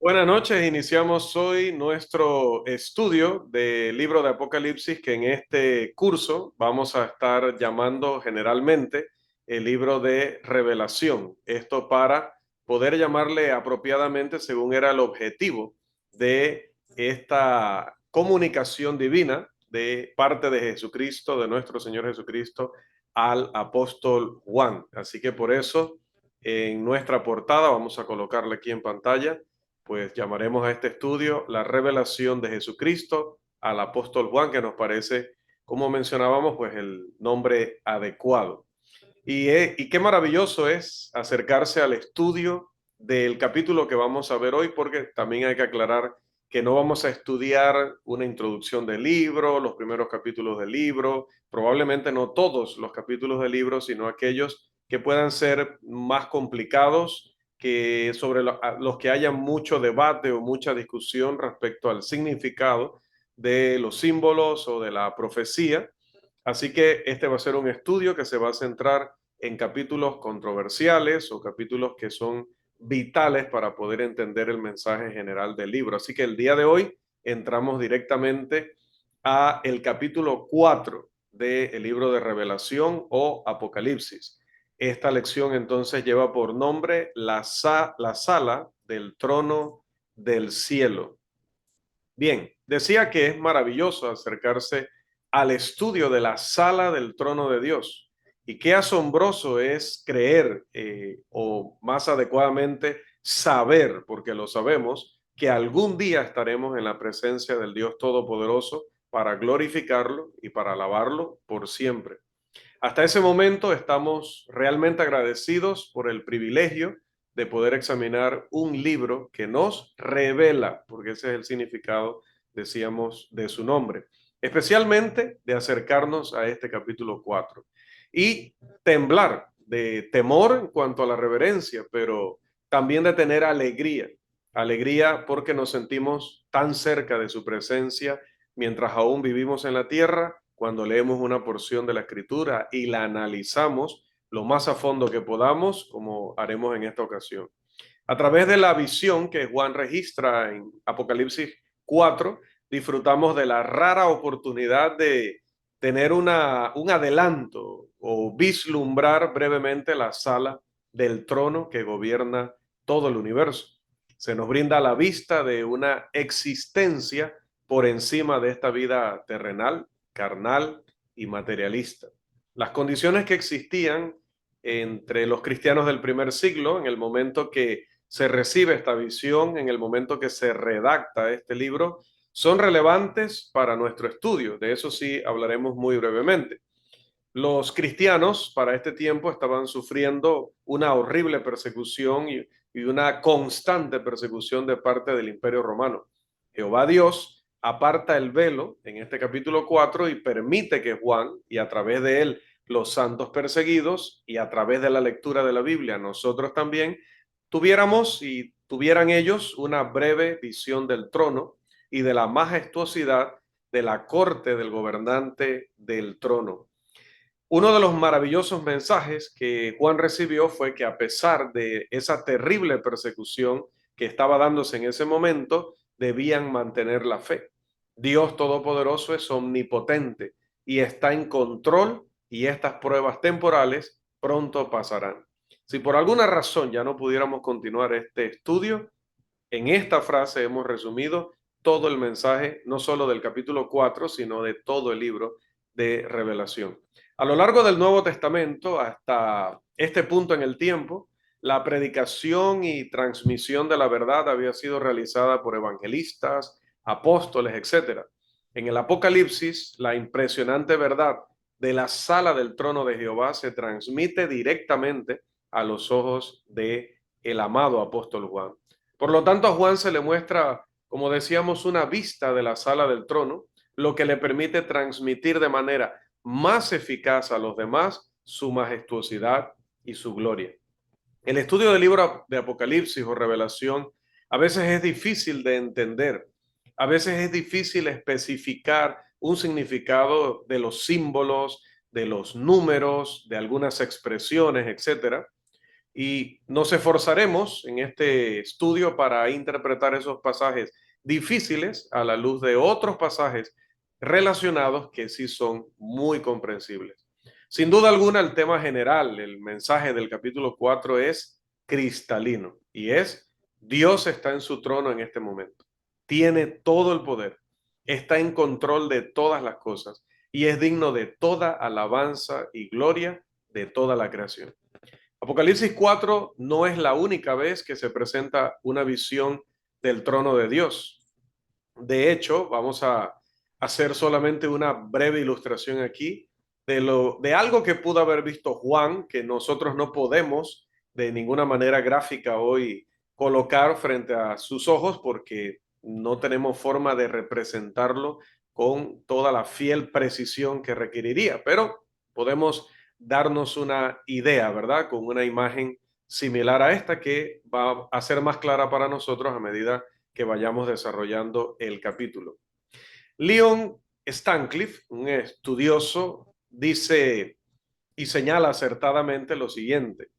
Buenas noches, iniciamos hoy nuestro estudio del libro de Apocalipsis, que en este curso vamos a estar llamando generalmente el libro de Revelación. Esto para poder llamarle apropiadamente según era el objetivo de esta comunicación divina de parte de Jesucristo, de nuestro Señor Jesucristo, al apóstol Juan. Así que por eso en nuestra portada vamos a colocarle aquí en pantalla, pues llamaremos a este estudio la revelación de Jesucristo al apóstol Juan, que nos parece, como mencionábamos, pues el nombre adecuado. Y qué maravilloso es acercarse al estudio del capítulo que vamos a ver hoy, porque también hay que aclarar que no vamos a estudiar una introducción del libro, los primeros capítulos del libro, probablemente no todos los capítulos del libro, sino aquellos que puedan ser más complicados, que sobre los que haya mucho debate o mucha discusión respecto al significado de los símbolos o de la profecía. Así que este va a ser un estudio que se va a centrar en capítulos controversiales o capítulos que son vitales para poder entender el mensaje general del libro. Así que el día de hoy entramos directamente a el capítulo 4 del libro de Revelación o Apocalipsis. Esta lección entonces lleva por nombre la sala del trono del cielo. Bien, decía que es maravilloso acercarse al estudio de la sala del trono de Dios. Y qué asombroso es creer, o más adecuadamente saber, porque lo sabemos, que algún día estaremos en la presencia del Dios Todopoderoso para glorificarlo y para alabarlo por siempre. Hasta ese momento estamos realmente agradecidos por el privilegio de poder examinar un libro que nos revela, porque ese es el significado, decíamos, de su nombre, especialmente de acercarnos a este capítulo 4 y temblar de temor en cuanto a la reverencia, pero también de tener alegría, alegría porque nos sentimos tan cerca de su presencia mientras aún vivimos en la tierra, cuando leemos una porción de la escritura y la analizamos lo más a fondo que podamos, como haremos en esta ocasión. A través de la visión que Juan registra en Apocalipsis 4, disfrutamos de la rara oportunidad de tener un adelanto o vislumbrar brevemente la sala del trono que gobierna todo el universo. Se nos brinda la vista de una existencia por encima de esta vida terrenal, carnal y materialista. Las condiciones que existían entre los cristianos del primer siglo, en el momento que se recibe esta visión, en el momento que se redacta este libro, son relevantes para nuestro estudio. De eso sí hablaremos muy brevemente. Los cristianos para este tiempo estaban sufriendo una horrible persecución y una constante persecución de parte del Imperio Romano. Jehová Dios aparta el velo en este capítulo 4 y permite que Juan, y a través de él los santos perseguidos, y a través de la lectura de la Biblia nosotros también, tuviéramos y tuvieran ellos una breve visión del trono y de la majestuosidad de la corte del gobernante del trono. Uno de los maravillosos mensajes que Juan recibió fue que a pesar de esa terrible persecución que estaba dándose en ese momento, debían mantener la fe. Dios Todopoderoso es omnipotente y está en control, y estas pruebas temporales pronto pasarán. Si por alguna razón ya no pudiéramos continuar este estudio, en esta frase hemos resumido todo el mensaje, no solo del capítulo 4, sino de todo el libro de Revelación. A lo largo del Nuevo Testamento, hasta este punto en el tiempo, la predicación y transmisión de la verdad había sido realizada por evangelistas, apóstoles, etc. En el Apocalipsis, la impresionante verdad de la sala del trono de Jehová se transmite directamente a los ojos de el amado apóstol Juan. Por lo tanto, a Juan se le muestra, como decíamos, una vista de la sala del trono, lo que le permite transmitir de manera más eficaz a los demás su majestuosidad y su gloria. El estudio del libro de Apocalipsis o Revelación a veces es difícil de entender, a veces es difícil especificar un significado de los símbolos, de los números, de algunas expresiones, etcétera. Y nos esforzaremos en este estudio para interpretar esos pasajes difíciles a la luz de otros pasajes relacionados que sí son muy comprensibles. Sin duda alguna, el tema general, el mensaje del capítulo 4 es cristalino y es: Dios está en su trono en este momento. Tiene todo el poder, está en control de todas las cosas y es digno de toda alabanza y gloria de toda la creación. Apocalipsis 4 no es la única vez que se presenta una visión del trono de Dios. De hecho, vamos a hacer solamente una breve ilustración aquí de algo que pudo haber visto Juan, que nosotros no podemos de ninguna manera gráfica hoy colocar frente a sus ojos porque no tenemos forma de representarlo con toda la fiel precisión que requeriría, pero podemos darnos una idea, ¿verdad? Con una imagen similar a esta que va a ser más clara para nosotros a medida que vayamos desarrollando el capítulo. Leon Stancliffe, un estudioso, dice y señala acertadamente lo siguiente: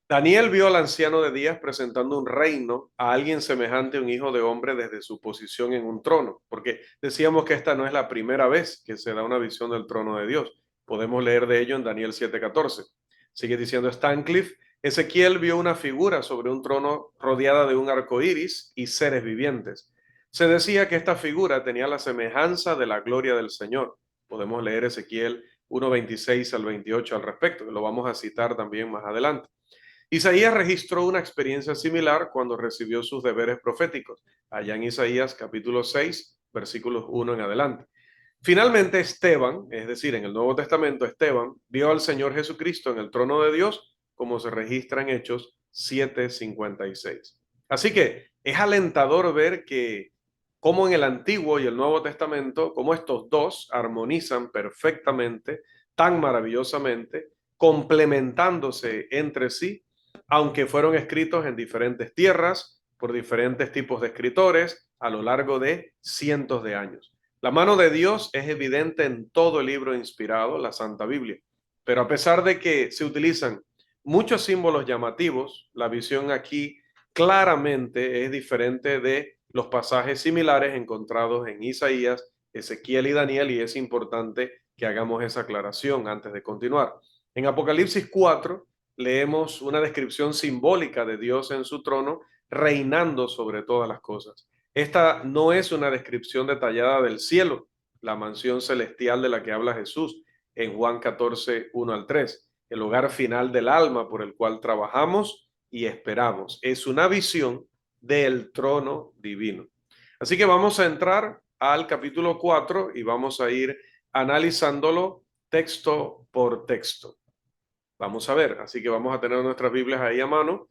Daniel vio al anciano de días presentando un reino a alguien semejante a un hijo de hombre desde su posición en un trono, porque decíamos que esta no es la primera vez que se da una visión del trono de Dios. Podemos leer de ello en Daniel 7:14. Sigue diciendo Stancliffe: Ezequiel vio una figura sobre un trono rodeada de un arco iris y seres vivientes. Se decía que esta figura tenía la semejanza de la gloria del Señor. Podemos leer Ezequiel 1:26 al 28 al respecto, que lo vamos a citar también más adelante. Isaías registró una experiencia similar cuando recibió sus deberes proféticos, allá en Isaías capítulo 6, versículos 1 en adelante. Finalmente Esteban, es decir, en el Nuevo Testamento, Esteban vio al Señor Jesucristo en el trono de Dios, como se registra en Hechos 7:56. Así que es alentador ver que como en el Antiguo y el Nuevo Testamento, como estos dos armonizan perfectamente, tan maravillosamente, complementándose entre sí, aunque fueron escritos en diferentes tierras, por diferentes tipos de escritores, a lo largo de cientos de años. La mano de Dios es evidente en todo el libro inspirado, la Santa Biblia, pero a pesar de que se utilizan muchos símbolos llamativos, la visión aquí claramente es diferente de los pasajes similares encontrados en Isaías, Ezequiel y Daniel, y es importante que hagamos esa aclaración antes de continuar. En Apocalipsis 4 leemos una descripción simbólica de Dios en su trono, reinando sobre todas las cosas. Esta no es una descripción detallada del cielo, la mansión celestial de la que habla Jesús en Juan 14, 1 al 3, el hogar final del alma por el cual trabajamos y esperamos. Es una visión del trono divino. Así que vamos a entrar al capítulo 4 y vamos a ir analizándolo texto por texto. Vamos a ver, así que vamos a tener nuestras Biblias ahí a mano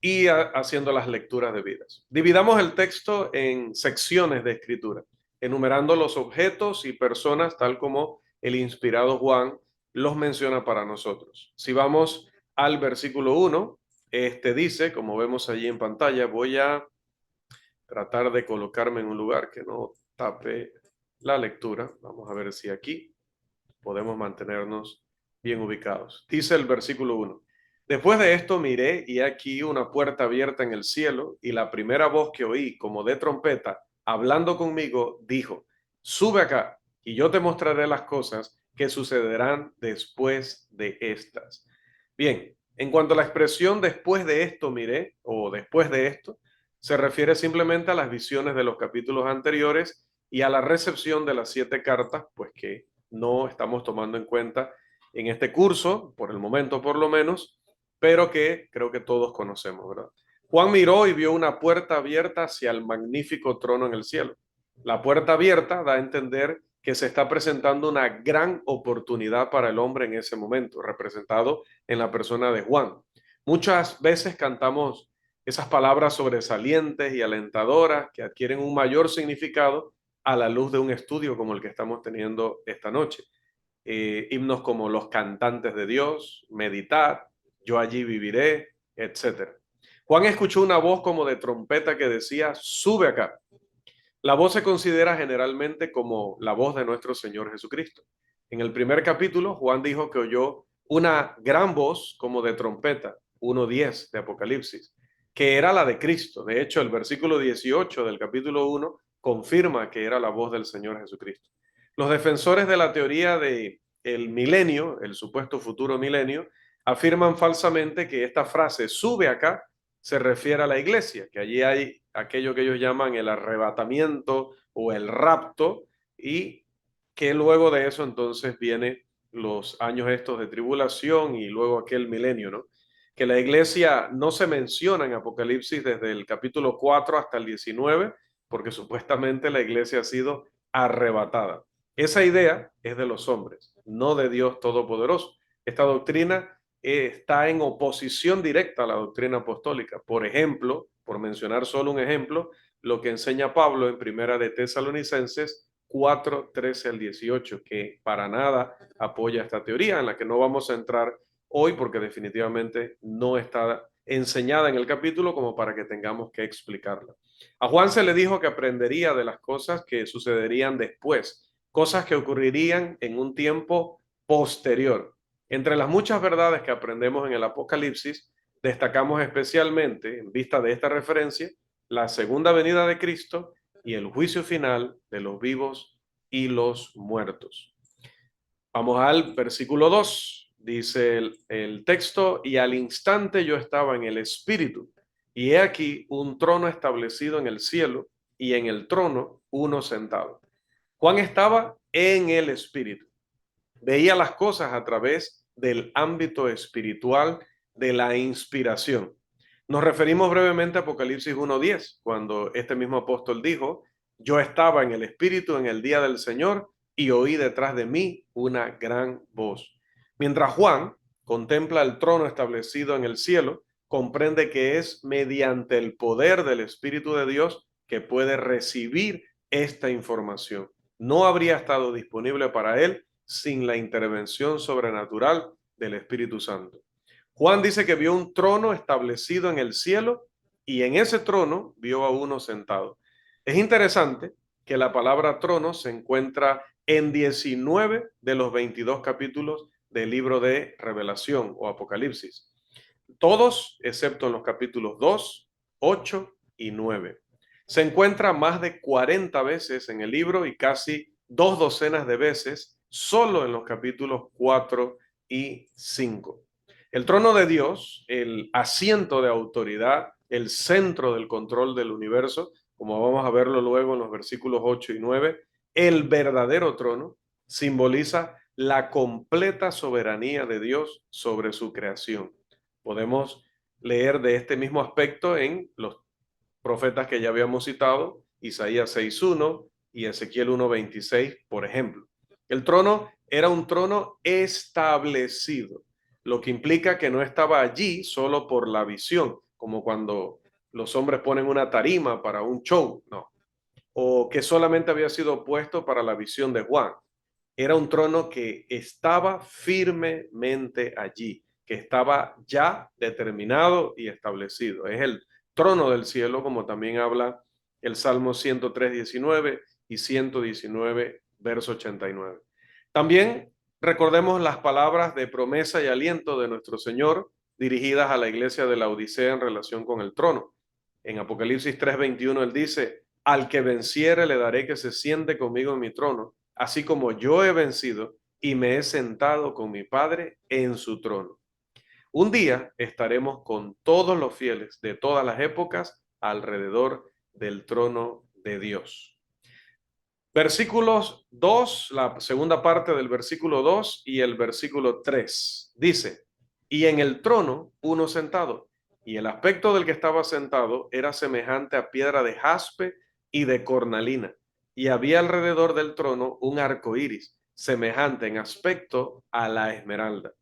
y haciendo las lecturas debidas. Dividamos el texto en secciones de escritura, enumerando los objetos y personas tal como el inspirado Juan los menciona para nosotros. Si vamos al versículo 1, este dice, como vemos allí en pantalla, voy a tratar de colocarme en un lugar que no tape la lectura. Vamos a ver si aquí podemos mantenernos bien ubicados. Dice el versículo 1. Después de esto miré y aquí una puerta abierta en el cielo, y la primera voz que oí como de trompeta hablando conmigo dijo: Sube acá y yo te mostraré las cosas que sucederán después de estas. Bien, en cuanto a la expresión después de esto miré o después de esto, se refiere simplemente a las visiones de los capítulos anteriores y a la recepción de las 7 cartas, pues que no estamos tomando en cuenta en este curso, por el momento por lo menos, pero que creo que todos conocemos, ¿verdad? Juan miró y vio una puerta abierta hacia el magnífico trono en el cielo. La puerta abierta da a entender que se está presentando una gran oportunidad para el hombre en ese momento, representado en la persona de Juan. Muchas veces cantamos esas palabras sobresalientes y alentadoras que adquieren un mayor significado a la luz de un estudio como el que estamos teniendo esta noche. Himnos como Los cantantes de Dios, Meditar, Yo allí viviré, etc. Juan escuchó una voz como de trompeta que decía: Sube acá. La voz se considera generalmente como la voz de nuestro Señor Jesucristo. En el primer capítulo, Juan dijo que oyó una gran voz como de trompeta, 1:10 de Apocalipsis, que era la de Cristo. De hecho, el versículo 18 del capítulo 1 confirma que era la voz del Señor Jesucristo. Los defensores de la teoría de el milenio, el supuesto futuro milenio, afirman falsamente que esta frase sube acá se refiere a la iglesia, que allí hay aquello que ellos llaman el arrebatamiento o el rapto, y que luego de eso entonces viene los años estos de tribulación y luego aquel milenio, ¿no? Que la iglesia no se menciona en Apocalipsis desde el capítulo 4 hasta el 19, porque supuestamente la iglesia ha sido arrebatada. Esa idea es de los hombres, no de Dios Todopoderoso. Esta doctrina está en oposición directa a la doctrina apostólica. Por ejemplo, por mencionar solo un ejemplo, lo que enseña Pablo en Primera de Tesalonicenses 4, 13 al 18, que para nada apoya esta teoría, en la que no vamos a entrar hoy porque definitivamente no está enseñada en el capítulo como para que tengamos que explicarla. A Juan se le dijo que aprendería de las cosas que sucederían después, cosas que ocurrirían en un tiempo posterior. Entre las muchas verdades que aprendemos en el Apocalipsis, destacamos especialmente, en vista de esta referencia, la segunda venida de Cristo y el juicio final de los vivos y los muertos. Vamos al versículo 2. Dice el texto: y al instante yo estaba en el Espíritu, y he aquí un trono establecido en el cielo, y en el trono uno sentado. Juan estaba en el Espíritu. Veía las cosas a través del ámbito espiritual de la inspiración. Nos referimos brevemente a Apocalipsis 1:10, cuando este mismo apóstol dijo: yo estaba en el Espíritu en el día del Señor y oí detrás de mí una gran voz. Mientras Juan contempla el trono establecido en el cielo, comprende que es mediante el poder del Espíritu de Dios que puede recibir esta información. No habría estado disponible para él sin la intervención sobrenatural del Espíritu Santo. Juan dice que vio un trono establecido en el cielo y en ese trono vio a uno sentado. Es interesante que la palabra trono se encuentra en 19 de los 22 capítulos del libro de Revelación o Apocalipsis. Todos, excepto en los capítulos 2, 8 y 9. Se encuentra más de 40 veces en el libro y casi 2 docenas de veces solo en los capítulos 4 y 5. El trono de Dios, el asiento de autoridad, el centro del control del universo, como vamos a verlo luego en los versículos 8 y 9, el verdadero trono simboliza la completa soberanía de Dios sobre su creación. Podemos leer de este mismo aspecto en los profetas que ya habíamos citado, Isaías 6:1 y Ezequiel 1:26, por ejemplo. El trono era un trono establecido, lo que implica que no estaba allí solo por la visión, como cuando los hombres ponen una tarima para un show, no, o que solamente había sido puesto para la visión de Juan. Era un trono que estaba firmemente allí, que estaba ya determinado y establecido. Es el trono del cielo, como también habla el Salmo 103:19 y 119, verso 89. También recordemos las palabras de promesa y aliento de nuestro Señor dirigidas a la iglesia de la Odisea en relación con el trono. En Apocalipsis 3:21 él dice: al que venciere le daré que se siente conmigo en mi trono, así como yo he vencido y me he sentado con mi Padre en su trono. Un día estaremos con todos los fieles de todas las épocas alrededor del trono de Dios. Versículos 2, la segunda parte del versículo 2 y el versículo 3. Dice: y en el trono uno sentado, y el aspecto del que estaba sentado era semejante a piedra de jaspe y de cornalina, y había alrededor del trono un arco iris, semejante en aspecto a la esmeralda.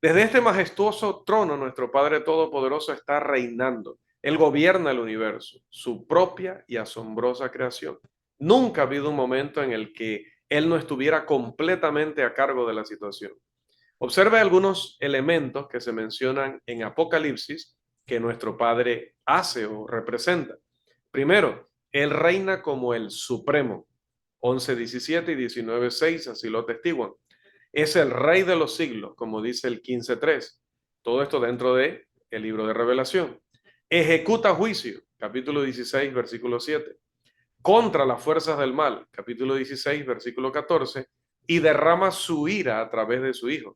Desde este majestuoso trono, nuestro Padre Todopoderoso está reinando. Él gobierna el universo, su propia y asombrosa creación. Nunca ha habido un momento en el que Él no estuviera completamente a cargo de la situación. Observe algunos elementos que se mencionan en Apocalipsis que nuestro Padre hace o representa. Primero, Él reina como el Supremo. 11:17 y 19:6 así lo atestiguan. Es el Rey de los siglos, como dice el 15:3. Todo esto dentro de el libro de Revelación. Ejecuta juicio, capítulo 16, versículo 7. Contra las fuerzas del mal, capítulo 16, versículo 14. Y derrama su ira a través de su Hijo,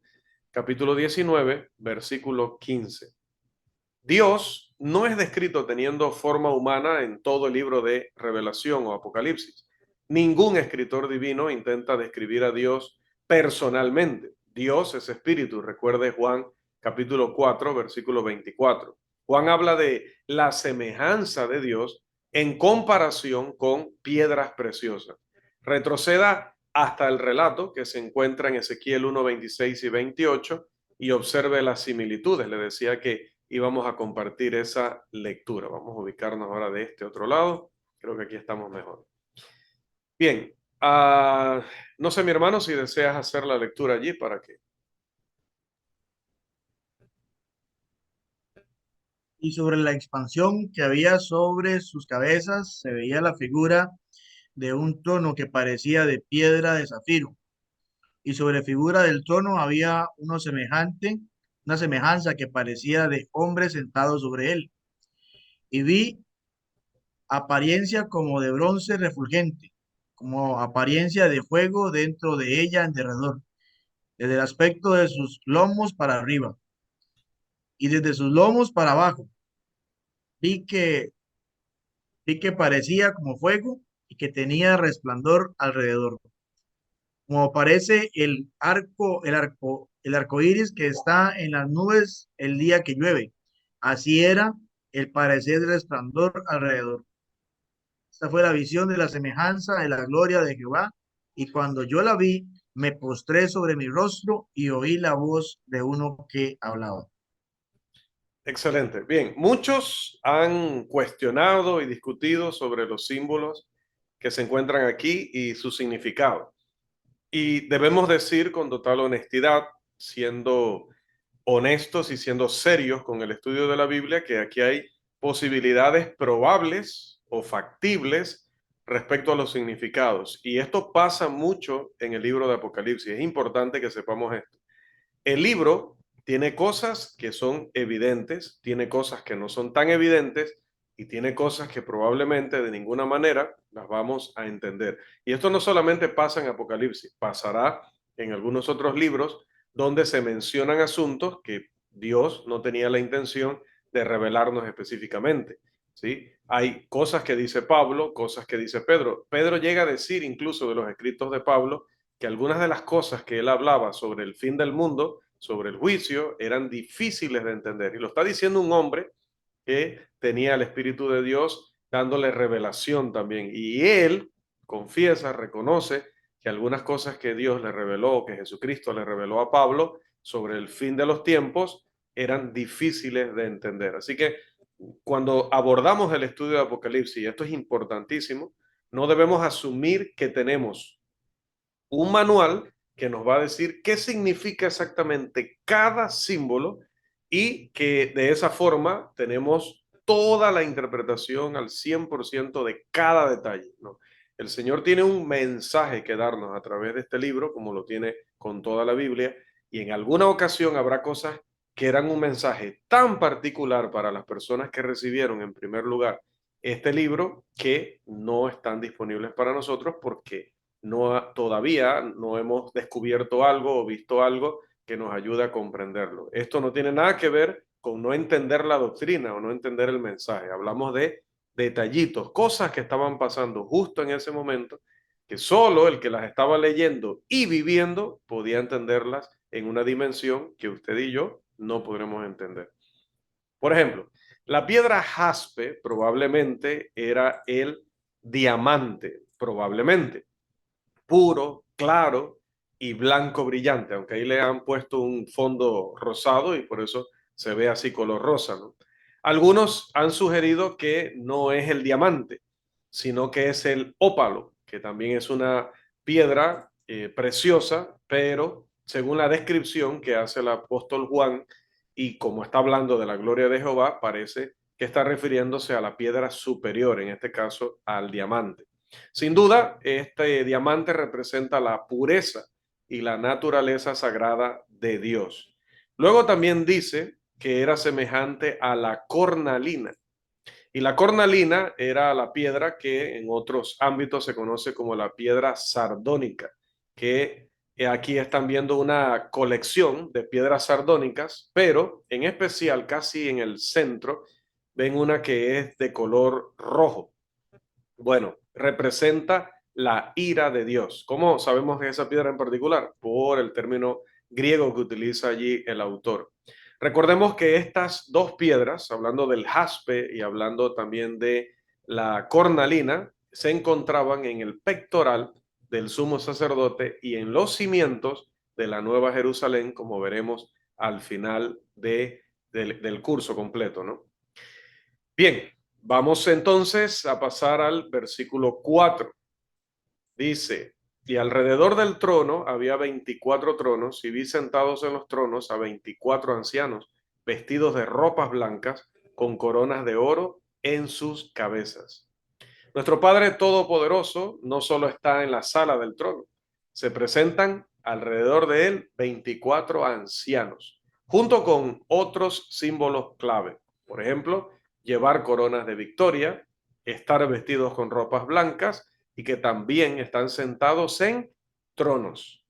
capítulo 19, versículo 15. Dios no es descrito teniendo forma humana en todo el libro de Revelación o Apocalipsis. Ningún escritor divino intenta describir a Dios personalmente. Dios es espíritu. Recuerde Juan capítulo 4, versículo 24. Juan habla de la semejanza de Dios en comparación con piedras preciosas. Retroceda hasta el relato que se encuentra en Ezequiel 1, 26 y 28 y observe las similitudes. Le decía que íbamos a compartir esa lectura. Vamos a ubicarnos ahora de este otro lado. Creo que aquí estamos mejor. Bien, no sé, mi hermano, si deseas hacer la lectura allí para que... Y sobre la expansión que había sobre sus cabezas, se veía la figura de un trono que parecía de piedra de zafiro. Y sobre la figura del trono había una semejanza que parecía de hombre sentado sobre él. Y vi apariencia como de bronce refulgente, como apariencia de fuego dentro de ella en derredor, desde el aspecto de sus lomos para arriba y desde sus lomos para abajo. Vi que, vi que parecía como fuego y que tenía resplandor alrededor, como parece el arco iris que está en las nubes el día que llueve. Así era el parecer del resplandor alrededor. Esta fue la visión de la semejanza de la gloria de Jehová. Y cuando yo la vi, me postré sobre mi rostro y oí la voz de uno que hablaba. Excelente. Bien, muchos han cuestionado y discutido sobre los símbolos que se encuentran aquí y su significado. Y debemos decir con total honestidad, siendo honestos y siendo serios con el estudio de la Biblia, que aquí hay posibilidades probables o factibles respecto a los significados. Y esto pasa mucho en el libro de Apocalipsis. Es importante que sepamos esto. El libro tiene cosas que son evidentes, tiene cosas que no son tan evidentes y tiene cosas que probablemente de ninguna manera las vamos a entender. Y esto no solamente pasa en Apocalipsis, pasará en algunos otros libros donde se mencionan asuntos que Dios no tenía la intención de revelarnos específicamente. ¿Sí? Hay cosas que dice Pablo, cosas que dice Pedro. Pedro llega a decir incluso de los escritos de Pablo que algunas de las cosas que él hablaba sobre el fin del mundo, sobre el juicio, eran difíciles de entender. Y lo está diciendo un hombre que tenía el Espíritu de Dios dándole revelación también. Y él confiesa, reconoce que algunas cosas que Dios le reveló, que Jesucristo le reveló a Pablo sobre el fin de los tiempos, eran difíciles de entender. Así que cuando abordamos el estudio de Apocalipsis, y esto es importantísimo, no debemos asumir que tenemos un manual que nos va a decir qué significa exactamente cada símbolo y que de esa forma tenemos toda la interpretación al 100% de cada detalle, ¿no? El Señor tiene un mensaje que darnos a través de este libro, como lo tiene con toda la Biblia, y en alguna ocasión habrá cosas que eran un mensaje tan particular para las personas que recibieron en primer lugar este libro que no están disponibles para nosotros porque todavía no hemos descubierto algo o visto algo que nos ayude a comprenderlo. Esto no tiene nada que ver con no entender la doctrina o no entender el mensaje. Hablamos de detallitos, cosas que estaban pasando justo en ese momento, que solo el que las estaba leyendo y viviendo podía entenderlas en una dimensión que usted y yo no podremos entender. Por ejemplo, la piedra jaspe probablemente era el diamante, probablemente puro, claro y blanco brillante, aunque ahí le han puesto un fondo rosado y por eso se ve así color rosa, ¿no? Algunos han sugerido que no es el diamante, sino que es el ópalo, que también es una piedra preciosa, pero según la descripción que hace el apóstol Juan, y como está hablando de la gloria de Jehová, parece que está refiriéndose a la piedra superior, en este caso al diamante. Sin duda, este diamante representa la pureza y la naturaleza sagrada de Dios. Luego también dice que era semejante a la cornalina. Y la cornalina era la piedra que en otros ámbitos se conoce como la piedra sardónica, que aquí están viendo una colección de piedras sardónicas, pero en especial casi en el centro ven una que es de color rojo. Bueno, representa la ira de Dios. ¿Cómo sabemos que esa piedra en particular? Por el término griego que utiliza allí el autor. Recordemos que estas dos piedras, hablando del jaspe y hablando también de la cornalina, se encontraban en el pectoral del sumo sacerdote y en los cimientos de la Nueva Jerusalén, como veremos al final del curso completo, ¿no? Bien, vamos entonces a pasar al versículo 4. Dice, y alrededor del trono había 24 tronos, y vi sentados en los tronos a 24 ancianos, vestidos de ropas blancas, con coronas de oro en sus cabezas. Nuestro Padre Todopoderoso no solo está en la sala del trono, se presentan alrededor de él 24 ancianos, junto con otros símbolos clave. Por ejemplo, llevar coronas de victoria, estar vestidos con ropas blancas y que también están sentados en tronos.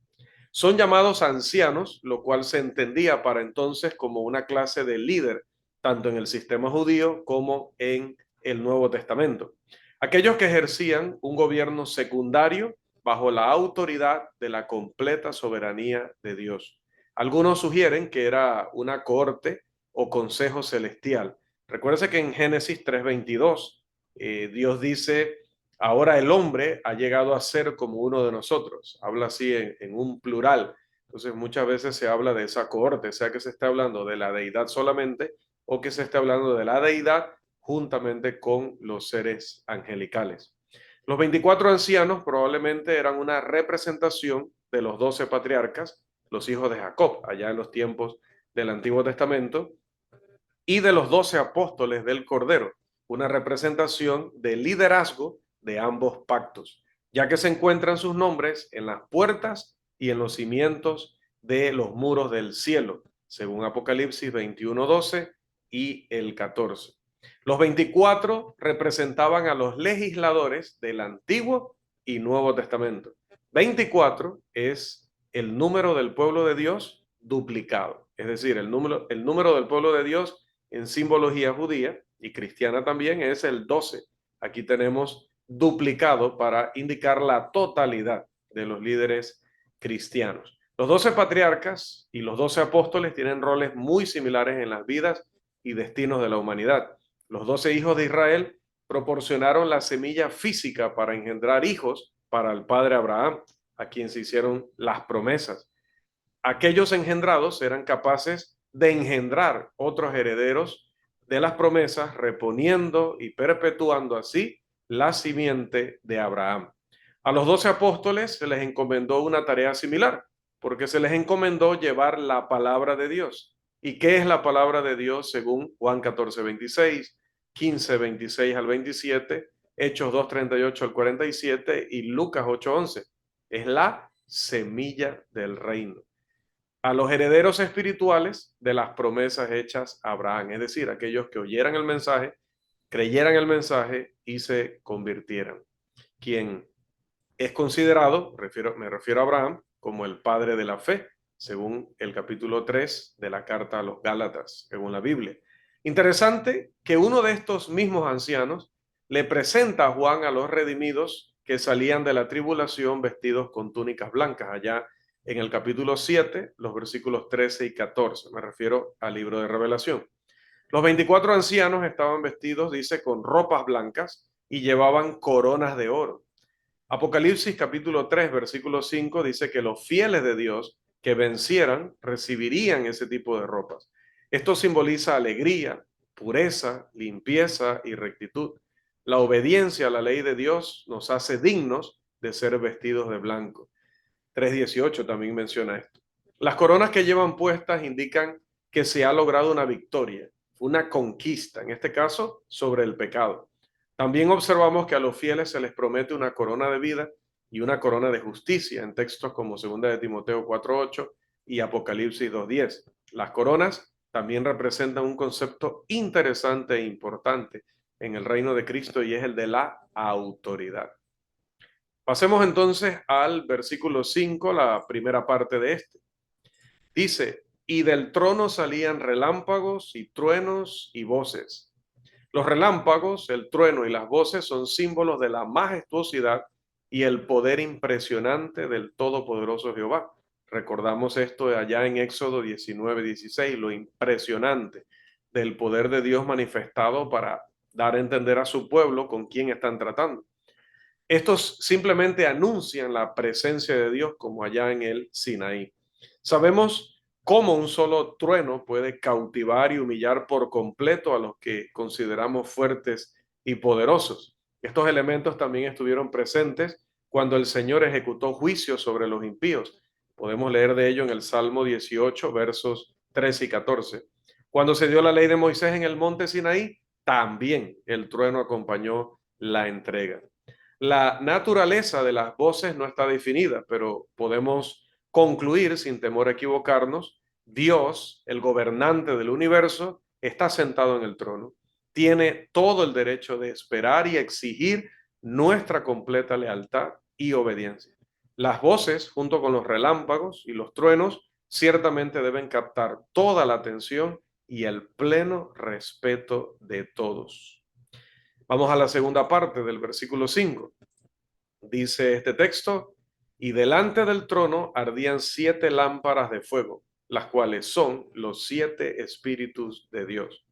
Son llamados ancianos, lo cual se entendía para entonces como una clase de líder, tanto en el sistema judío como en el Nuevo Testamento. Aquellos que ejercían un gobierno secundario bajo la autoridad de la completa soberanía de Dios. Algunos sugieren que era una corte o consejo celestial. Recuérdense que en Génesis 3:22 Dios dice: ahora el hombre ha llegado a ser como uno de nosotros. Habla así en un plural. Entonces muchas veces se habla de esa cohorte, sea que se esté hablando de la deidad solamente o que se esté hablando de la deidad juntamente con los seres angelicales. Los 24 ancianos probablemente eran una representación de los 12 patriarcas, los hijos de Jacob, allá en los tiempos del Antiguo Testamento, y de los 12 apóstoles del Cordero, una representación del liderazgo de ambos pactos, ya que se encuentran sus nombres en las puertas y en los cimientos de los muros del cielo, según Apocalipsis 21:12 y el 14. Los 24 representaban a los legisladores del Antiguo y Nuevo Testamento. 24 es el número del pueblo de Dios duplicado, es decir, el número del pueblo de Dios en simbología judía y cristiana también es el 12. Aquí tenemos duplicado para indicar la totalidad de los líderes cristianos. Los 12 patriarcas y los 12 apóstoles tienen roles muy similares en las vidas y destinos de la humanidad. Los 12 hijos de Israel proporcionaron la semilla física para engendrar hijos para el padre Abraham, a quien se hicieron las promesas. Aquellos engendrados eran capaces de engendrar otros herederos de las promesas, reponiendo y perpetuando así la simiente de Abraham. A los 12 apóstoles se les encomendó una tarea similar, porque se les encomendó llevar la palabra de Dios. ¿Y qué es la palabra de Dios según Juan 14:26, 15:26 al 27, Hechos 2:38 al 47 y Lucas 8:11? Es la semilla del reino, a los herederos espirituales de las promesas hechas a Abraham, es decir, aquellos que oyeran el mensaje, creyeran el mensaje y se convirtieran. Quien es considerado, me refiero a Abraham, como el padre de la fe, según el capítulo 3 de la carta a los Gálatas, según la Biblia. Interesante que uno de estos mismos ancianos le presenta a Juan a los redimidos que salían de la tribulación vestidos con túnicas blancas, allá en el capítulo 7, los versículos 13 y 14. Me refiero al libro de Revelación. Los 24 ancianos estaban vestidos, dice, con ropas blancas y llevaban coronas de oro. Apocalipsis capítulo 3, versículo 5 dice que los fieles de Dios que vencieran recibirían ese tipo de ropas. Esto simboliza alegría, pureza, limpieza y rectitud. La obediencia a la ley de Dios nos hace dignos de ser vestidos de blanco. 3:18 también menciona esto. Las coronas que llevan puestas indican que se ha logrado una victoria, una conquista, en este caso sobre el pecado. También observamos que a los fieles se les promete una corona de vida y una corona de justicia en textos como 2 de Timoteo 4:8 y Apocalipsis 2:10. Las coronas también representan un concepto interesante e importante en el reino de Cristo, y es el de la autoridad. Pasemos entonces al versículo 5, la primera parte de este. Dice, y del trono salían relámpagos y truenos y voces. Los relámpagos, el trueno y las voces son símbolos de la majestuosidad y el poder impresionante del Todopoderoso Jehová. Recordamos esto allá en Éxodo 19:16, lo impresionante del poder de Dios manifestado para dar a entender a su pueblo con quién están tratando. Estos simplemente anuncian la presencia de Dios como allá en el Sinaí. Sabemos cómo un solo trueno puede cautivar y humillar por completo a los que consideramos fuertes y poderosos. Estos elementos también estuvieron presentes cuando el Señor ejecutó juicio sobre los impíos. Podemos leer de ello en el Salmo 18, versos 13 y 14. Cuando se dio la ley de Moisés en el monte Sinaí, también el trueno acompañó la entrega. La naturaleza de las voces no está definida, pero podemos concluir sin temor a equivocarnos: Dios, el gobernante del universo, está sentado en el trono. Tiene todo el derecho de esperar y exigir nuestra completa lealtad y obediencia. Las voces, junto con los relámpagos y los truenos, ciertamente deben captar toda la atención y el pleno respeto de todos. Vamos a la segunda parte del versículo 5. Dice este texto, y delante del trono ardían 7 lámparas de fuego, las cuales son los 7 espíritus de Dios.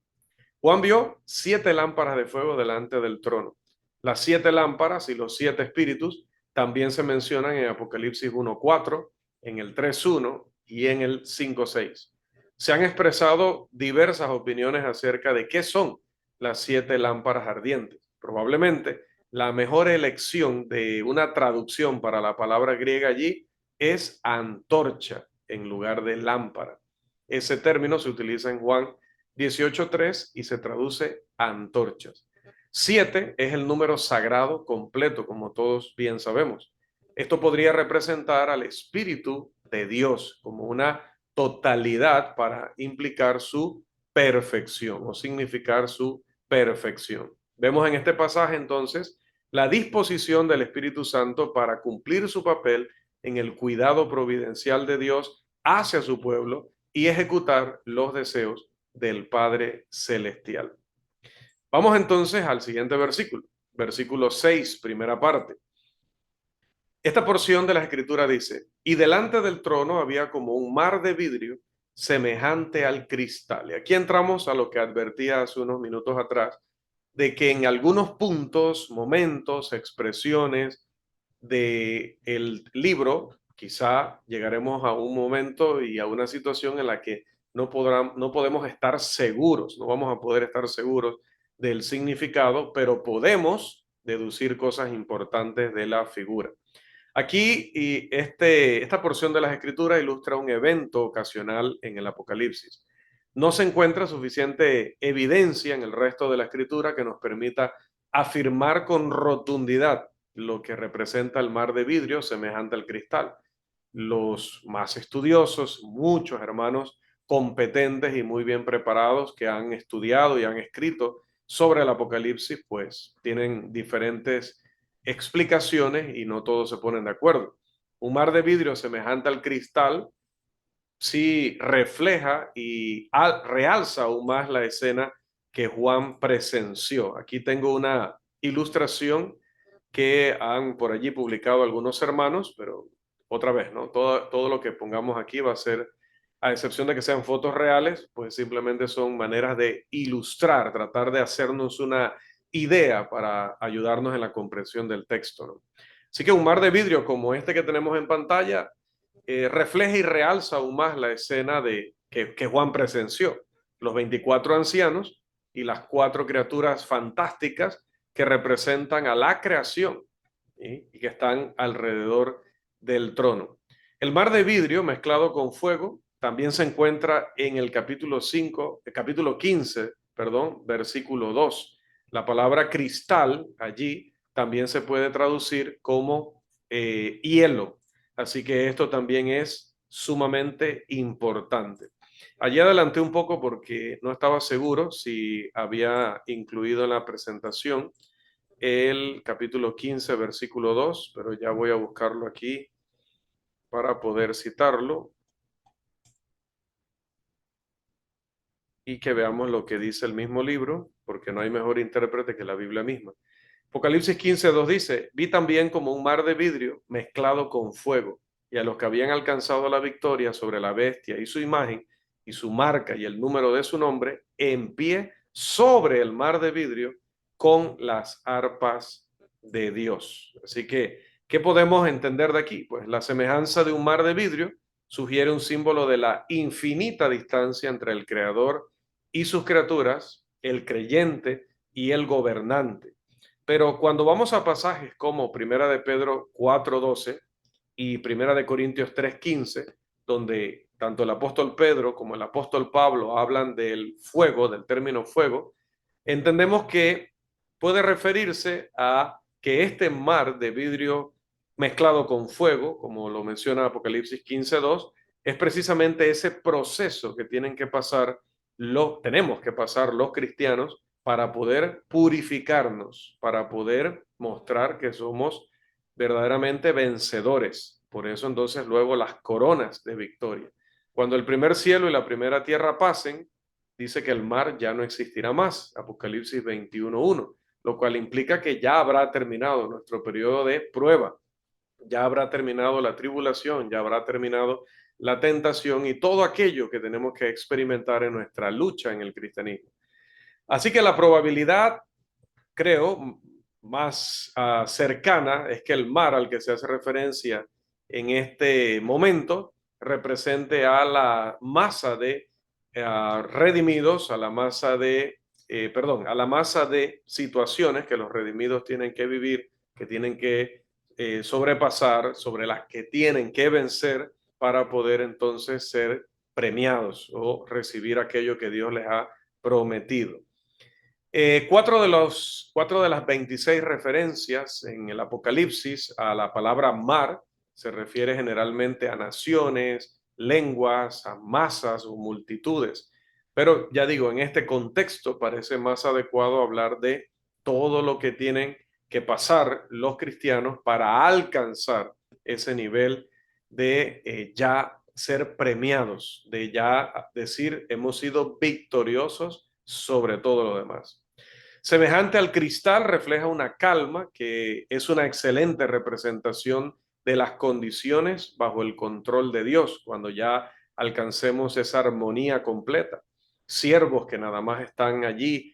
Juan vio 7 lámparas de fuego delante del trono. Las 7 lámparas y los 7 espíritus también se mencionan en Apocalipsis 1:4, en el 3:1 y en el 5:6. Se han expresado diversas opiniones acerca de qué son las 7 lámparas ardientes. Probablemente la mejor elección de una traducción para la palabra griega allí es antorcha en lugar de lámpara. Ese término se utiliza en Juan 18:3 y se traduce antorchas. 7 es el número sagrado completo, como todos bien sabemos. Esto podría representar al Espíritu de Dios como una totalidad para implicar su perfección o significar su perfección. Vemos en este pasaje entonces la disposición del Espíritu Santo para cumplir su papel en el cuidado providencial de Dios hacia su pueblo y ejecutar los deseos del Padre Celestial. Vamos entonces al siguiente versículo, versículo 6, primera parte. Esta porción de la Escritura dice, y delante del trono había como un mar de vidrio semejante al cristal. Y aquí entramos a lo que advertía hace unos minutos atrás, de que en algunos puntos, momentos, expresiones del libro, quizá llegaremos a un momento y a una situación en la que no podemos estar seguros, no vamos a poder estar seguros del significado, pero podemos deducir cosas importantes de la figura. Aquí esta porción de las Escrituras ilustra un evento ocasional en el Apocalipsis. No se encuentra suficiente evidencia en el resto de la Escritura que nos permita afirmar con rotundidad lo que representa el mar de vidrio semejante al cristal. Los más estudiosos, muchos hermanos competentes y muy bien preparados que han estudiado y han escrito sobre el Apocalipsis, pues tienen diferentes explicaciones y no todos se ponen de acuerdo. Un mar de vidrio semejante al cristal sí refleja y realza aún más la escena que Juan presenció. Aquí tengo una ilustración que han por allí publicado algunos hermanos, pero otra vez, ¿no? Todo lo que pongamos aquí va a ser, a excepción de que sean fotos reales, pues simplemente son maneras de ilustrar, tratar de hacernos una idea para ayudarnos en la comprensión del texto, ¿no? Así que un mar de vidrio como este que tenemos en pantalla refleja y realza aún más la escena que Juan presenció. Los 24 ancianos y las 4 criaturas fantásticas que representan a la creación, ¿sí? Y que están alrededor del trono. El mar de vidrio mezclado con fuego también se encuentra en el capítulo 15, perdón, versículo 2. La palabra cristal allí también se puede traducir como hielo. Así que esto también es sumamente importante. Allí adelanté un poco porque no estaba seguro si había incluido en la presentación el capítulo 15, versículo 2, pero ya voy a buscarlo aquí para poder citarlo y que veamos lo que dice el mismo libro, porque no hay mejor intérprete que la Biblia misma. Apocalipsis 15:2 dice, vi también como un mar de vidrio mezclado con fuego, y a los que habían alcanzado la victoria sobre la bestia y su imagen, y su marca y el número de su nombre, en pie sobre el mar de vidrio con las arpas de Dios. Así que, ¿qué podemos entender de aquí? Pues la semejanza de un mar de vidrio sugiere un símbolo de la infinita distancia entre el Creador y sus criaturas, el creyente y el gobernante. Pero cuando vamos a pasajes como Primera de Pedro 4:12 y Primera de Corintios 3:15, donde tanto el apóstol Pedro como el apóstol Pablo hablan del fuego, del término fuego, entendemos que puede referirse a que este mar de vidrio mezclado con fuego, como lo menciona Apocalipsis 15:2, es precisamente ese proceso que tenemos que pasar los cristianos para poder purificarnos, para poder mostrar que somos verdaderamente vencedores. Por eso entonces luego las coronas de victoria. Cuando el primer cielo y la primera tierra pasen, dice que el mar ya no existirá más, Apocalipsis 21:1, lo cual implica que ya habrá terminado nuestro periodo de prueba, ya habrá terminado la tribulación, ya habrá terminado la tentación y todo aquello que tenemos que experimentar en nuestra lucha en el cristianismo. Así que la probabilidad, creo, más cercana es que el mar al que se hace referencia en este momento represente a la masa de redimidos, a la masa a la masa de situaciones que los redimidos tienen que vivir, que tienen que sobrepasar, sobre las que tienen que vencer para poder entonces ser premiados o recibir aquello que Dios les ha prometido. Cuatro de las 26 referencias en el Apocalipsis a la palabra mar se refiere generalmente a naciones, lenguas, a masas o multitudes. Pero ya digo, en este contexto parece más adecuado hablar de todo lo que tienen que pasar los cristianos para alcanzar ese nivel de ya ser premiados, de ya decir hemos sido victoriosos sobre todo lo demás. Semejante al cristal, refleja una calma que es una excelente representación de las condiciones bajo el control de Dios, cuando ya alcancemos esa armonía completa. Siervos que nada más están allí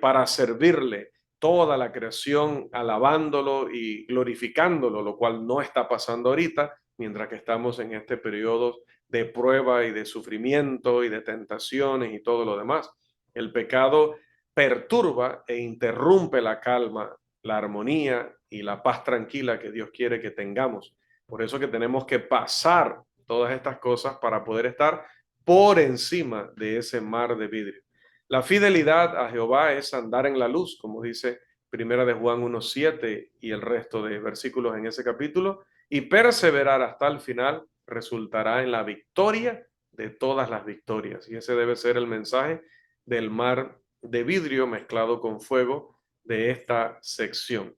para servirle, toda la creación alabándolo y glorificándolo, lo cual no está pasando ahorita, mientras que estamos en este periodo de prueba y de sufrimiento y de tentaciones y todo lo demás. El pecado perturba e interrumpe la calma, la armonía y la paz tranquila que Dios quiere que tengamos. Por eso que tenemos que pasar todas estas cosas para poder estar por encima de ese mar de vidrio. La fidelidad a Jehová es andar en la luz, como dice Primera de Juan 1:7 y el resto de versículos en ese capítulo, y perseverar hasta el final resultará en la victoria de todas las victorias. Y ese debe ser el mensaje del mar de vidrio mezclado con fuego de esta sección.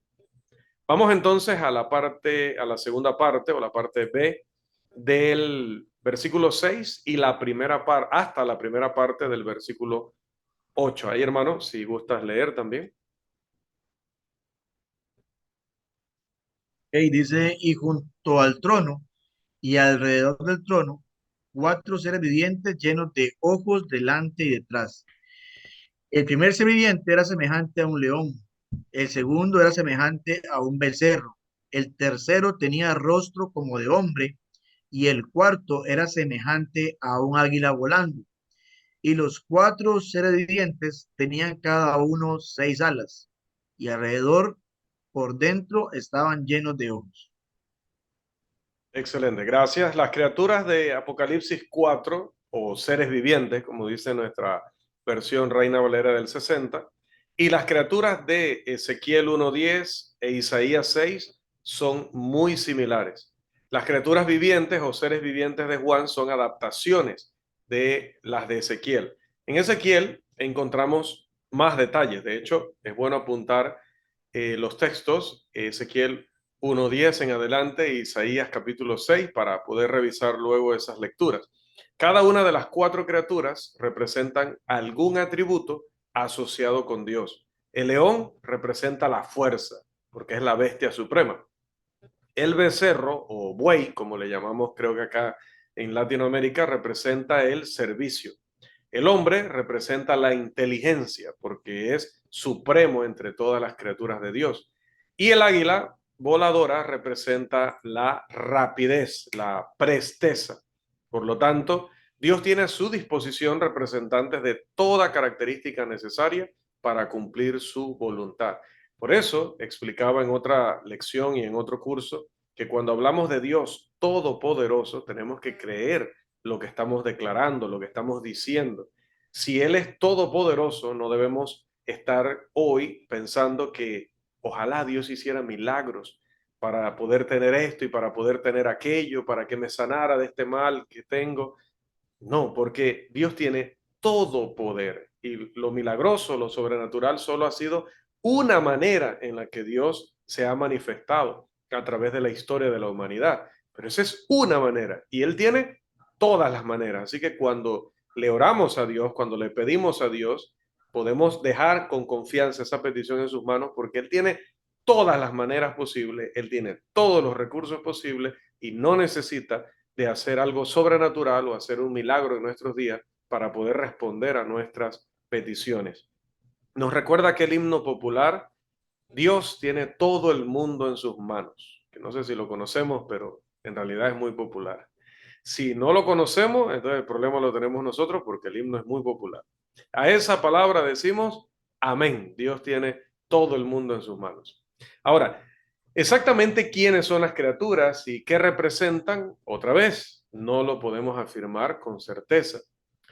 Vamos entonces a la segunda parte o la parte B del versículo 6 y hasta la primera parte del versículo 8. Ahí, hermano, si gustas leer también. Y dice, y junto al trono y alrededor del trono, cuatro seres vivientes llenos de ojos delante y detrás. El primer ser viviente era semejante a un león, el segundo era semejante a un becerro, el tercero tenía rostro como de hombre y el cuarto era semejante a un águila volando. Y los cuatro seres vivientes tenían cada uno 6 alas y alrededor por dentro estaban llenos de ojos. Excelente, gracias. Las criaturas de Apocalipsis 4 o seres vivientes, como dice nuestra versión Reina Valera del 60, y las criaturas de Ezequiel 1:10 e Isaías 6 son muy similares. Las criaturas vivientes o seres vivientes de Juan son adaptaciones de las de Ezequiel. En Ezequiel encontramos más detalles. De hecho, es bueno apuntar los textos, Ezequiel 1:10 en adelante, Isaías capítulo 6, para poder revisar luego esas lecturas. Cada una de las cuatro criaturas representan algún atributo asociado con Dios. El león representa la fuerza, porque es la bestia suprema. El becerro o buey, como le llamamos creo que acá en Latinoamérica, representa el servicio. El hombre representa la inteligencia porque es supremo entre todas las criaturas de Dios. Y el águila voladora representa la rapidez, la presteza. Por lo tanto, Dios tiene a su disposición representantes de toda característica necesaria para cumplir su voluntad. Por eso explicaba en otra lección y en otro curso que cuando hablamos de Dios todopoderoso tenemos que creer lo que estamos declarando, lo que estamos diciendo. Si Él es todopoderoso, no debemos estar hoy pensando que ojalá Dios hiciera milagros para poder tener esto y para poder tener aquello, para que me sanara de este mal que tengo. No, porque Dios tiene todo poder y lo milagroso, lo sobrenatural, solo ha sido una manera en la que Dios se ha manifestado a través de la historia de la humanidad. Pero esa es una manera y Él tiene todas las maneras. Así que cuando le oramos a Dios, cuando le pedimos a Dios, podemos dejar con confianza esa petición en sus manos porque Él tiene todas las maneras posibles, Él tiene todos los recursos posibles y no necesita de hacer algo sobrenatural o hacer un milagro en nuestros días para poder responder a nuestras peticiones. Nos recuerda aquel himno popular, Dios tiene todo el mundo en sus manos, que no sé si lo conocemos, pero en realidad es muy popular. Si no lo conocemos, entonces el problema lo tenemos nosotros porque el himno es muy popular. A esa palabra decimos, amén, Dios tiene todo el mundo en sus manos. Ahora, exactamente quiénes son las criaturas y qué representan, otra vez, no lo podemos afirmar con certeza.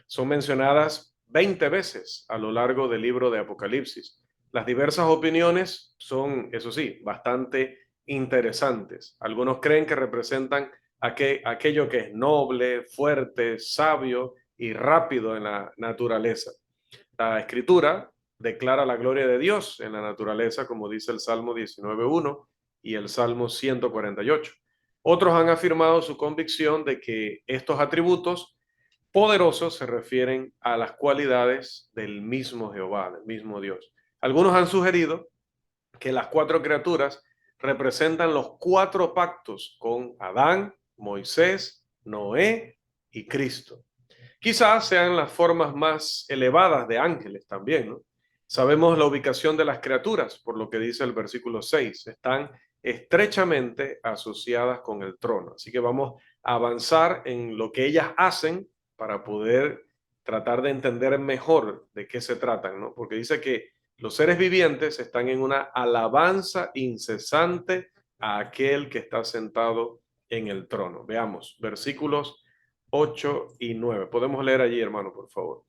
Son mencionadas 20 veces a lo largo del libro de Apocalipsis. Las diversas opiniones son, eso sí, bastante interesantes. Algunos creen que representan aquello que es noble, fuerte, sabio y rápido en la naturaleza. La escritura declara la gloria de Dios en la naturaleza, como dice el Salmo 19:1 y el Salmo 148. Otros han afirmado su convicción de que estos atributos poderosos se refieren a las cualidades del mismo Jehová, del mismo Dios. Algunos han sugerido que las cuatro criaturas representan los cuatro pactos con Adán, Moisés, Noé y Cristo. Quizás sean las formas más elevadas de ángeles también, ¿no? Sabemos la ubicación de las criaturas, por lo que dice el versículo 6, están estrechamente asociadas con el trono. Así que vamos a avanzar en lo que ellas hacen para poder tratar de entender mejor de qué se tratan, ¿no? Porque dice que los seres vivientes están en una alabanza incesante a aquel que está sentado en el trono. Veamos, versículos 8 y 9. Podemos leer allí, hermano, por favor.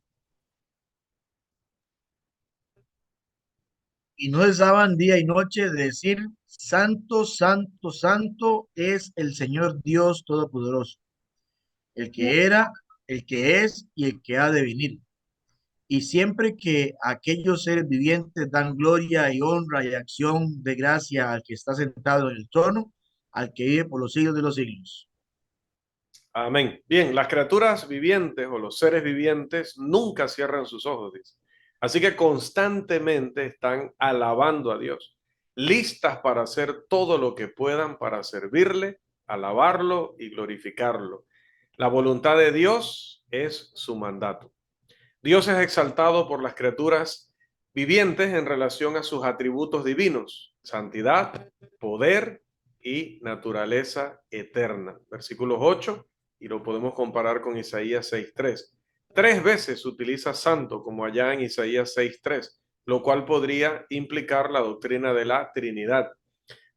Y no cesaban día y noche de decir, Santo, Santo, Santo es el Señor Dios Todopoderoso, el que era, el que es y el que ha de venir. Y siempre que aquellos seres vivientes dan gloria y honra y acción de gracia al que está sentado en el trono, al que vive por los siglos de los siglos. Amén. Bien, las criaturas vivientes o los seres vivientes nunca cierran sus ojos, dice. Así que constantemente están alabando a Dios, listas para hacer todo lo que puedan para servirle, alabarlo y glorificarlo. La voluntad de Dios es su mandato. Dios es exaltado por las criaturas vivientes en relación a sus atributos divinos, santidad, poder y naturaleza eterna. Versículos 8, y lo podemos comparar con Isaías 6:3. Tres veces utiliza santo, como allá en Isaías 6:3, lo cual podría implicar la doctrina de la Trinidad.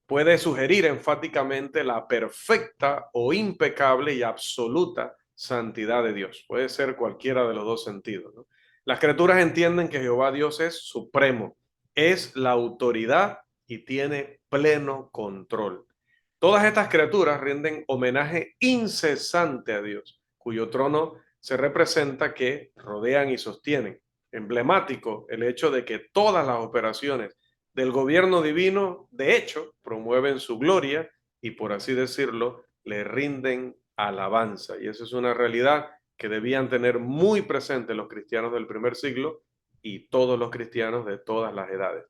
Puede sugerir enfáticamente la perfecta o impecable y absoluta santidad de Dios. Puede ser cualquiera de los dos sentidos, ¿no? Las criaturas entienden que Jehová Dios es supremo, es la autoridad y tiene pleno control. Todas estas criaturas rinden homenaje incesante a Dios, cuyo trono se representa que rodean y sostienen. Emblemático el hecho de que todas las operaciones del gobierno divino, de hecho, promueven su gloria y, por así decirlo, le rinden alabanza. Y esa es una realidad que debían tener muy presente los cristianos del primer siglo y todos los cristianos de todas las edades.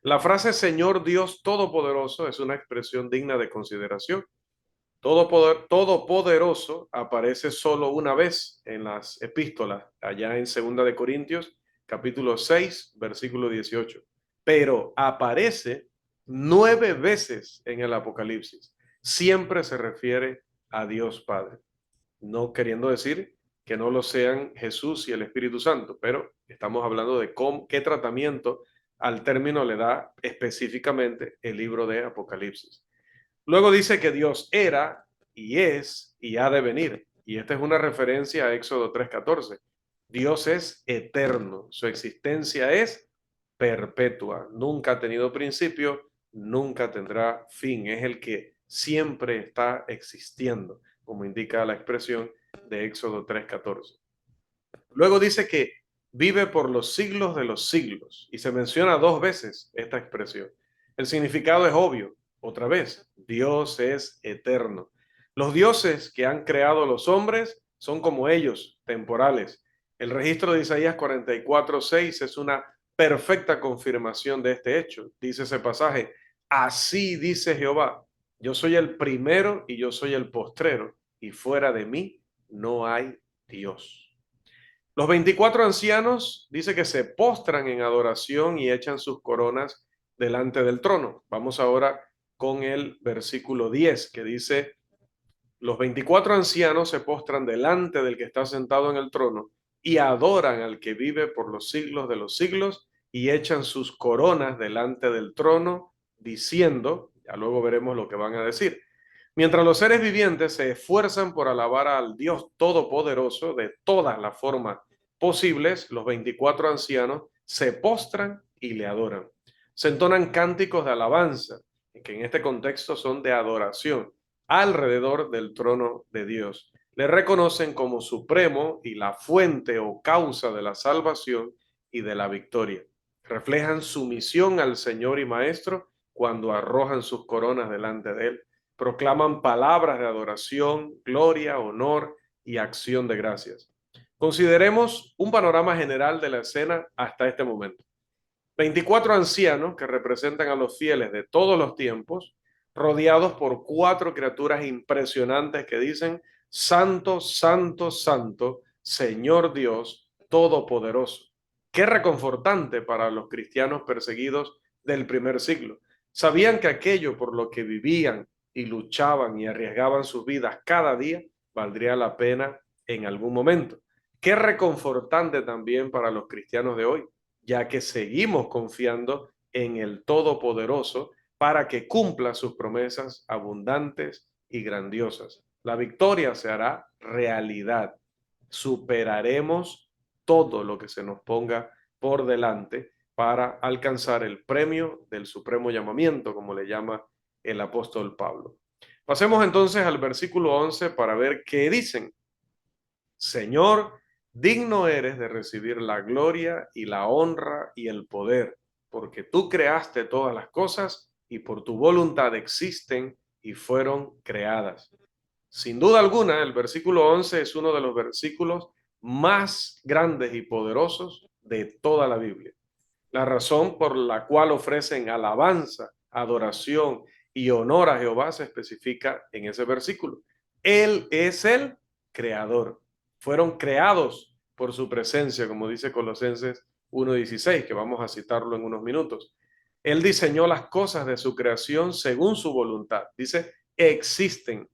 La frase Señor Dios Todopoderoso es una expresión digna de consideración. Todopoderoso aparece solo una vez en las epístolas, allá en 2 capítulo 6, versículo 18. Pero aparece 9 veces en el Apocalipsis. Siempre se refiere a Dios Padre. No queriendo decir que no lo sean Jesús y el Espíritu Santo, pero estamos hablando de qué tratamiento al término le da específicamente el libro de Apocalipsis. Luego dice que Dios era y es y ha de venir. Y esta es una referencia a Éxodo 3:14. Dios es eterno, su existencia es perpetua, nunca ha tenido principio, nunca tendrá fin, es el que siempre está existiendo, como indica la expresión de Éxodo 3:14. Luego dice que vive por los siglos de los siglos y se menciona 2 veces esta expresión. El significado es obvio. Otra vez, Dios es eterno. Los dioses que han creado los hombres son como ellos, temporales. El registro de Isaías 44:6 es una perfecta confirmación de este hecho. Dice ese pasaje, así dice Jehová, yo soy el primero y yo soy el postrero, y fuera de mí no hay Dios. Los 24 ancianos dice que se postran en adoración y echan sus coronas delante del trono. Vamos ahora con el versículo 10 que dice, los 24 ancianos se postran delante del que está sentado en el trono y adoran al que vive por los siglos de los siglos y echan sus coronas delante del trono diciendo, ya luego veremos lo que van a decir, mientras los seres vivientes se esfuerzan por alabar al Dios Todopoderoso de todas las formas posibles, los 24 ancianos se postran y le adoran. Se entonan cánticos de alabanza, que en este contexto son de adoración, alrededor del trono de Dios. Le reconocen como supremo y la fuente o causa de la salvación y de la victoria. Reflejan sumisión al Señor y Maestro cuando arrojan sus coronas delante de Él. Proclaman palabras de adoración, gloria, honor y acción de gracias. Consideremos un panorama general de la escena hasta este momento. 24 ancianos que representan a los fieles de todos los tiempos, rodeados por 4 criaturas impresionantes que dicen, Santo, Santo, Santo, Señor Dios Todopoderoso. Qué reconfortante para los cristianos perseguidos del primer siglo. Sabían que aquello por lo que vivían y luchaban y arriesgaban sus vidas cada día valdría la pena en algún momento. Qué reconfortante también para los cristianos de hoy, ya que seguimos confiando en el Todopoderoso para que cumpla sus promesas abundantes y grandiosas. La victoria se hará realidad. Superaremos todo lo que se nos ponga por delante para alcanzar el premio del supremo llamamiento, como le llama el apóstol Pablo. Pasemos entonces al versículo 11 para ver qué dicen. Señor, digno eres de recibir la gloria y la honra y el poder, porque tú creaste todas las cosas y por tu voluntad existen y fueron creadas. Sin duda alguna, el versículo 11 es uno de los versículos más grandes y poderosos de toda la Biblia. La razón por la cual ofrecen alabanza, adoración y honor a Jehová se especifica en ese versículo. Él es el creador. Fueron creados por su presencia, como dice Colosenses 1:16, que vamos a citarlo en unos minutos. Él diseñó las cosas de su creación según su voluntad. Dice, existen.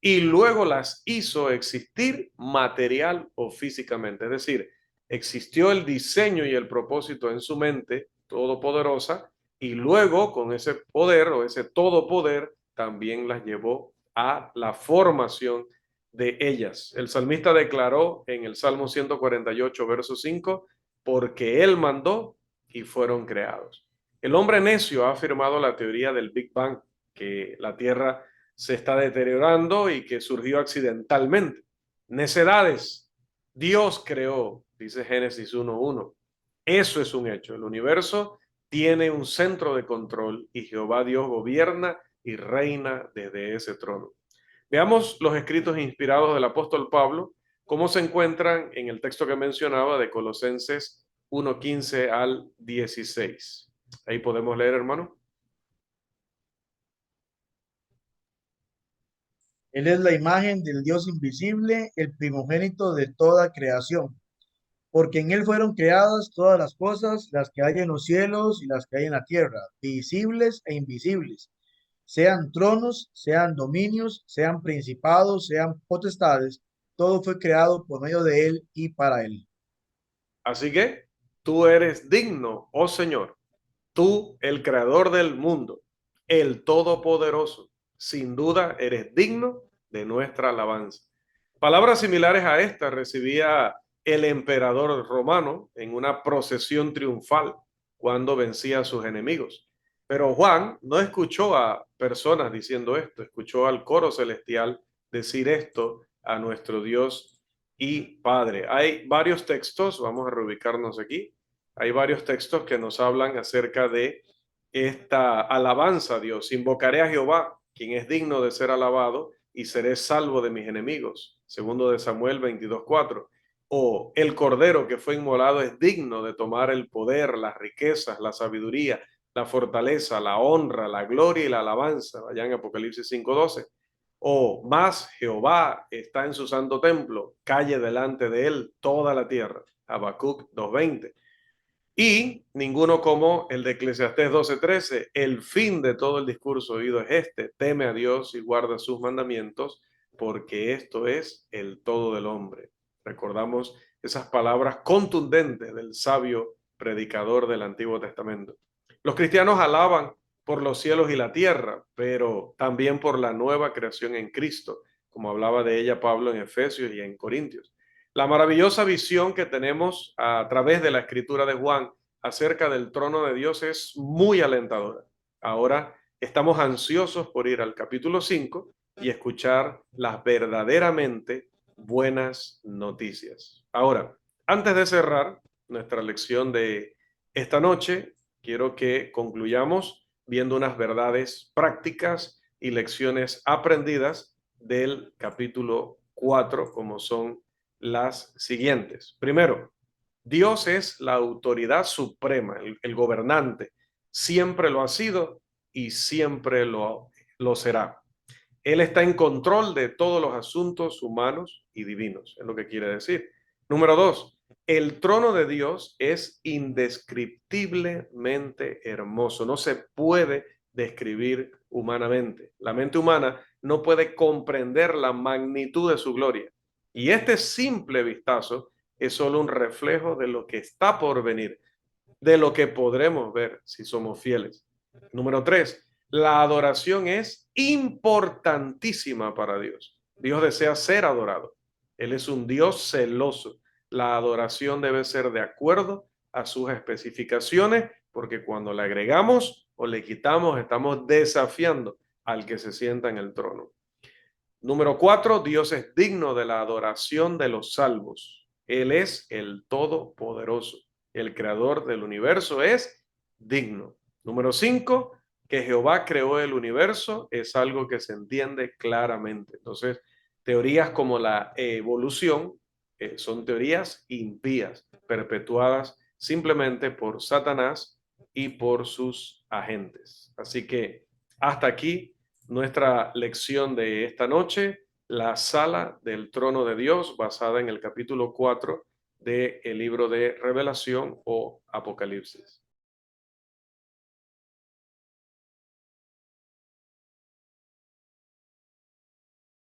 Y luego las hizo existir material o físicamente. Es decir, existió el diseño y el propósito en su mente todopoderosa y luego con ese poder o ese todopoder también las llevó a la formación de ellas. El salmista declaró en el Salmo 148, verso 5, porque él mandó y fueron creados. El hombre necio ha afirmado la teoría del Big Bang, que la Tierra se está deteriorando y que surgió accidentalmente. Necedades. Dios creó, dice Génesis 1:1. Eso es un hecho. El universo tiene un centro de control y Jehová Dios gobierna y reina desde ese trono. Veamos los escritos inspirados del apóstol Pablo, cómo se encuentran en el texto que mencionaba de Colosenses 1:15 al 16. Ahí podemos leer, hermano. Él es la imagen del Dios invisible, el primogénito de toda creación, porque en Él fueron creadas todas las cosas, las que hay en los cielos y las que hay en la tierra, visibles e invisibles, sean tronos, sean dominios, sean principados, sean potestades, todo fue creado por medio de Él y para Él. Así que tú eres digno, oh Señor, tú, el creador del mundo, el todopoderoso, sin duda eres digno de nuestra alabanza. Palabras similares a esta recibía el emperador romano en una procesión triunfal cuando vencía a sus enemigos. Pero Juan no escuchó a personas diciendo esto, escuchó al coro celestial decir esto a nuestro Dios y Padre. Hay varios textos, vamos a reubicarnos aquí, hay varios textos que nos hablan acerca de esta alabanza a Dios. Invocaré a Jehová, quien es digno de ser alabado, y seré salvo de mis enemigos. Segundo de Samuel 22:4. O el cordero que fue inmolado es digno de tomar el poder, las riquezas, la sabiduría, la fortaleza, la honra, la gloria y la alabanza. Allá en Apocalipsis 5:12. O más Jehová está en su santo templo, calle delante de él toda la tierra. Habacuc 2:20. Y ninguno como el de Eclesiastés 12:13. El fin de todo el discurso oído es este: teme a Dios y guarda sus mandamientos, porque esto es el todo del hombre. Recordamos esas palabras contundentes del sabio predicador del Antiguo Testamento. Los cristianos alaban por los cielos y la tierra, pero también por la nueva creación en Cristo, como hablaba de ella Pablo en Efesios y en Corintios. La maravillosa visión que tenemos a través de la escritura de Juan acerca del trono de Dios es muy alentadora. Ahora estamos ansiosos por ir al capítulo 5 y escuchar las verdaderamente buenas noticias. Ahora, antes de cerrar nuestra lección de esta noche, quiero que concluyamos viendo unas verdades prácticas y lecciones aprendidas del capítulo 4, como son las siguientes. Primero, Dios es la autoridad suprema, el gobernante. Siempre lo ha sido y siempre lo será. Él está en control de todos los asuntos humanos y divinos, es lo que quiere decir. Número dos, el trono de Dios es indescriptiblemente hermoso. No se puede describir humanamente. La mente humana no puede comprender la magnitud de su gloria. Y este simple vistazo es solo un reflejo de lo que está por venir, de lo que podremos ver si somos fieles. Número tres, la adoración es importantísima para Dios. Dios desea ser adorado. Él es un Dios celoso. La adoración debe ser de acuerdo a sus especificaciones, porque cuando le agregamos o le quitamos, estamos desafiando al que se sienta en el trono. Número cuatro, Dios es digno de la adoración de los salvos. Él es el Todopoderoso. El creador del universo es digno. Número cinco, que Jehová creó el universo es algo que se entiende claramente. Entonces, teorías como la evolución son teorías impías, perpetuadas simplemente por Satanás y por sus agentes. Así que hasta aquí nuestra lección de esta noche, la sala del trono de Dios, basada en el capítulo 4 del libro de Revelación o Apocalipsis.